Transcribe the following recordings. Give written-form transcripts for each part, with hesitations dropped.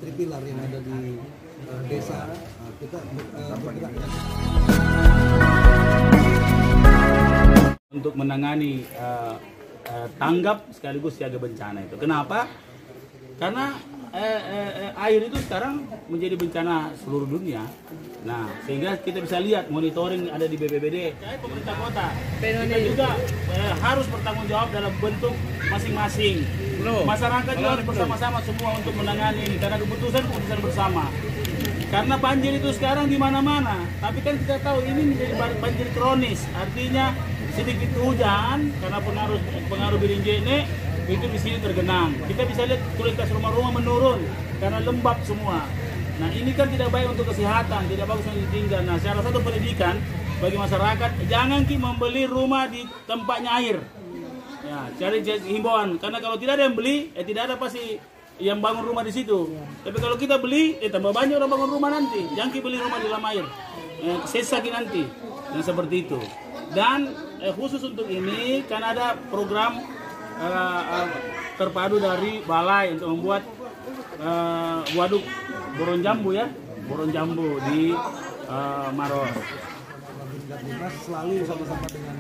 tripilar yang ada di desa, kita bergerak dengan untuk menangani tanggap sekaligus siaga bencana itu. Kenapa? Karena air itu sekarang menjadi bencana seluruh dunia. Nah, sehingga kita bisa lihat monitoring ada di BPBD, pemerintah kota. Kita juga harus bertanggung jawab dalam bentuk masing-masing. Masyarakat juga harus bersama-sama semua untuk menangani ini karena keputusan bersama. Karena banjir itu sekarang di mana-mana, tapi kan kita tahu ini menjadi banjir kronis, artinya sedikit hujan karena pengaruh birinjene itu di sini tergenang. Kita bisa lihat kualitas rumah-rumah menurun karena lembab semua. Nah, ini kan tidak baik untuk kesehatan, tidak bagus untuk tinggal. Nah, salah satu pendidikan bagi masyarakat, jangan membeli rumah di tempatnya air. Ya, cari himbauan, karena kalau tidak ada yang beli, tidak ada pasti yang bangun rumah di situ. Tapi kalau kita beli, tambah banyak orang bangun rumah nanti. Jangan beli rumah di dalam air, sesak nanti. Dan seperti itu. Dan khusus untuk ini, kan ada program terpadu dari balai untuk membuat waduk Boron Jambu ya, Boron Jambu di Maros. Selalu sama-sama dengan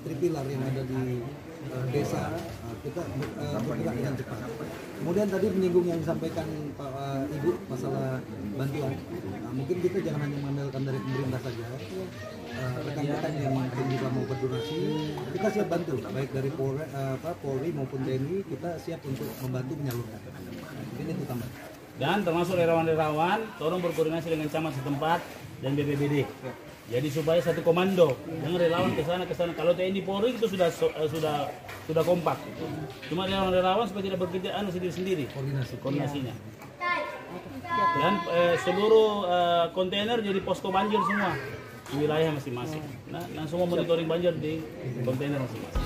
tripilar yang ada di desa, kita bergerak dengan cepat. Kemudian tadi menyinggung yang disampaikan Pak Ibu masalah bantuan. Mungkin kita jangan hanya mengandalkan dari pemerintah saja. Rekan-rekan yang mungkin juga mau berdonasi, kita siap bantu, baik dari Polri maupun TNI, kita siap untuk membantu menyalurkan. Ini itu tambah. Dan termasuk relawan-relawan, tolong berkoordinasi dengan camat setempat dan BPBD. Jadi supaya satu komando, jangan relawan ke sana. Kalau TNI Polri itu sudah kompak. Cuma relawan supaya tidak bekerja sendiri-sendiri. Koordinasinya. Dan seluruh kontainer jadi posko banjir semua di wilayah masing-masing. Nah, semua monitoring banjir di kontainer masing-masing.